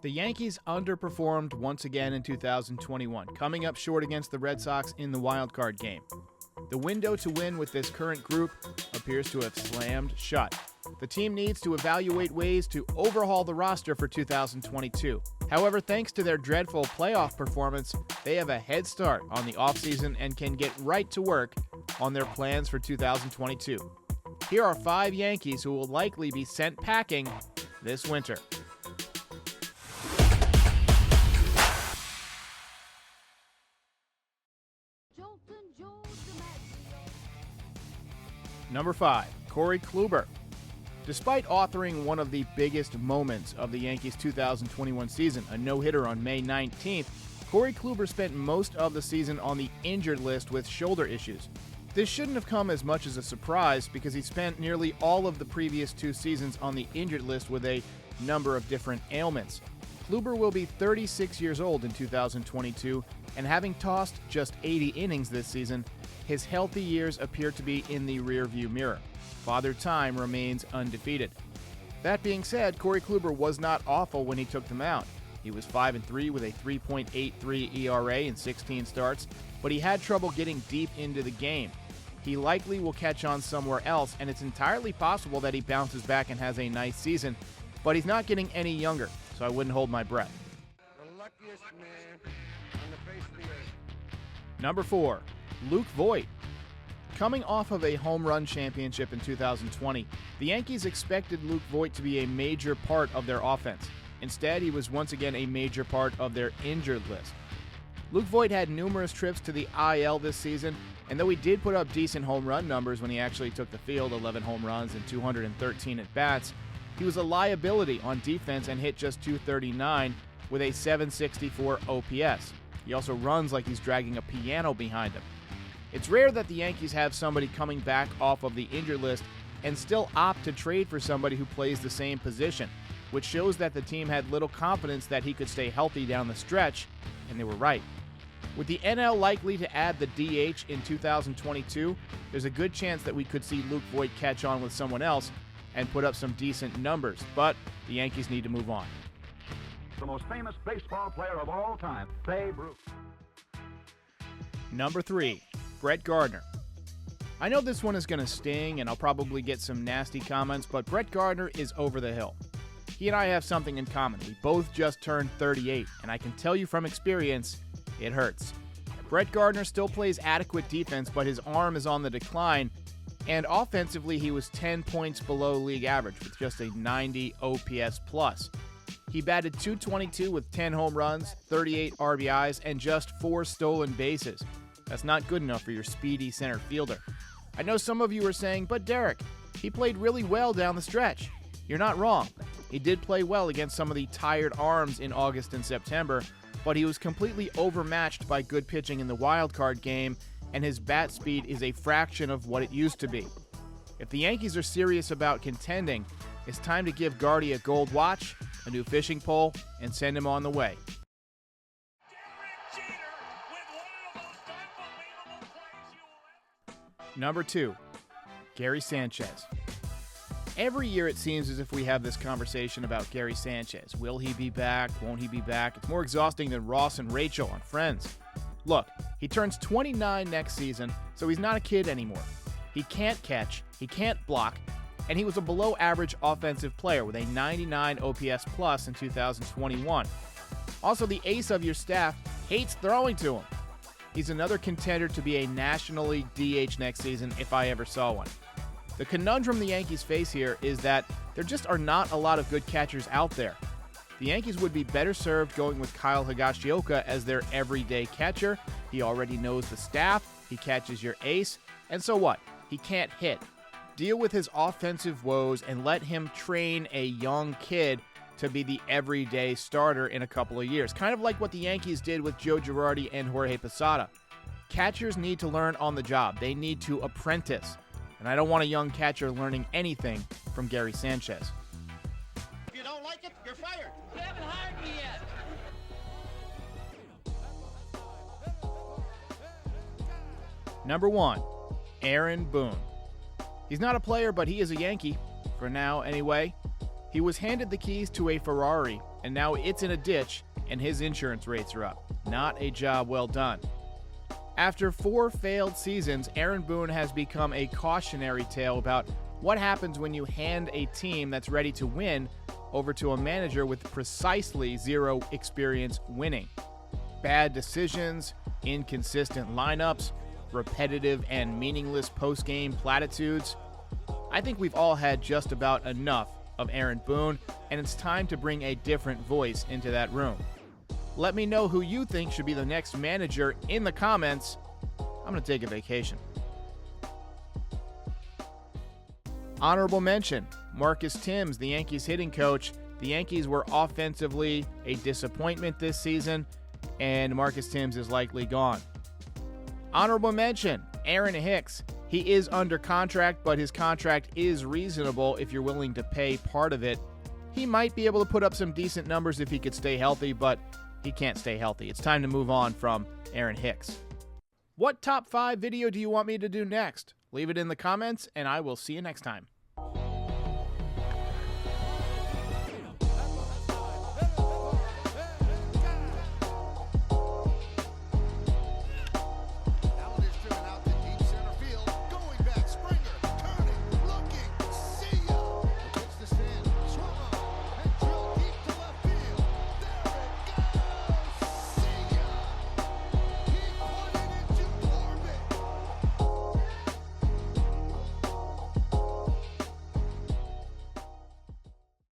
The Yankees underperformed once again in 2021, coming up short against the Red Sox in the wildcard game. The window to win with this current group appears to have slammed shut. The team needs to evaluate ways to overhaul the roster for 2022. However, thanks to their dreadful playoff performance, they have a head start on the offseason and can get right to work on their plans for 2022. Here are 5 Yankees who will likely be sent packing this winter. Number 5, Corey Kluber. Despite authoring one of the biggest moments of the Yankees' 2021 season, a no-hitter on May 19th, Corey Kluber spent most of the season on the injured list with shoulder issues. This shouldn't have come as much as a surprise because he spent nearly all of the previous 2 seasons on the injured list with a number of different ailments. Kluber will be 36 years old in 2022, and having tossed just 80 innings this season, his healthy years appear to be in the rearview mirror. Father Time remains undefeated. That being said, Corey Kluber was not awful when he took the mound. He was 5-3 with a 3.83 ERA in 16 starts, but he had trouble getting deep into the game. He likely will catch on somewhere else, and it's entirely possible that he bounces back and has a nice season, but he's not getting any younger, so I wouldn't hold my breath. The luckiest man on the face of the earth. Number 4, Luke Voit. Coming off of a home run championship in 2020, the Yankees expected Luke Voit to be a major part of their offense. Instead, he was once again a major part of their injured list. Luke Voit had numerous trips to the IL this season, and though he did put up decent home run numbers when he actually took the field, 11 home runs and 213 at-bats, he was a liability on defense and hit just .239 with a .764 OPS. He also runs like he's dragging a piano behind him. It's rare that the Yankees have somebody coming back off of the injured list and still opt to trade for somebody who plays the same position, which shows that the team had little confidence that he could stay healthy down the stretch, and they were right. With the NL likely to add the DH in 2022, there's a good chance that we could see Luke Voit catch on with someone else and put up some decent numbers, but the Yankees need to move on. The most famous baseball player of all time, Babe Ruth. Number 3, Brett Gardner. I know this one is going to sting and I'll probably get some nasty comments, but Brett Gardner is over the hill. He and I have something in common. We both just turned 38, and I can tell you from experience, it hurts. Brett Gardner still plays adequate defense, but his arm is on the decline, and offensively he was 10 points below league average with just a 90 OPS plus. He batted .222 with 10 home runs, 38 RBIs, and just 4 stolen bases. That's not good enough for your speedy center fielder. I know some of you are saying, but Derek, he played really well down the stretch. You're not wrong. He did play well against some of the tired arms in August and September, but he was completely overmatched by good pitching in the wildcard game, and his bat speed is a fraction of what it used to be. If the Yankees are serious about contending, it's time to give Gardy a gold watch, a new fishing pole, and send him on the way. Number 2, Gary Sanchez. Every year it seems as if we have this conversation about Gary Sanchez. Will he be back? Won't he be back? It's more exhausting than Ross and Rachel on Friends. Look, he turns 29 next season, so he's not a kid anymore. He can't catch, he can't block, and he was a below-average offensive player with a 99 OPS plus in 2021. Also, the ace of your staff hates throwing to him. He's another contender to be a National League DH next season if I ever saw one. The conundrum the Yankees face here is that there just are not a lot of good catchers out there. The Yankees would be better served going with Kyle Higashioka as their everyday catcher. He already knows the staff, he catches your ace, and so what? He can't hit. Deal with his offensive woes and let him train a young kid to be the everyday starter in a couple of years. Kind of like what the Yankees did with Joe Girardi and Jorge Posada. Catchers need to learn on the job. They need to apprentice. And I don't want a young catcher learning anything from Gary Sanchez. If you don't like it, you're fired. You haven't hired me yet. Number 1, Aaron Boone. He's not a player, but he is a Yankee. For now, anyway. He was handed the keys to a Ferrari and now it's in a ditch, and his insurance rates are up. Not a job well done. After 4 failed seasons, Aaron Boone has become a cautionary tale about what happens when you hand a team that's ready to win over to a manager with precisely 0 experience winning. Bad decisions, inconsistent lineups, repetitive and meaningless post-game platitudes. I think we've all had just about enough of Aaron Boone, and it's time to bring a different voice into that room. Let me know who you think should be the next manager in the comments. I'm going to take a vacation. Honorable mention, Marcus Thames, the Yankees hitting coach. The Yankees were offensively a disappointment this season, and Marcus Thames is likely gone. Honorable mention, Aaron Hicks. He is under contract, but his contract is reasonable if you're willing to pay part of it. He might be able to put up some decent numbers if he could stay healthy, but he can't stay healthy. It's time to move on from Aaron Hicks. What top 5 video do you want me to do next? Leave it in the comments, and I will see you next time.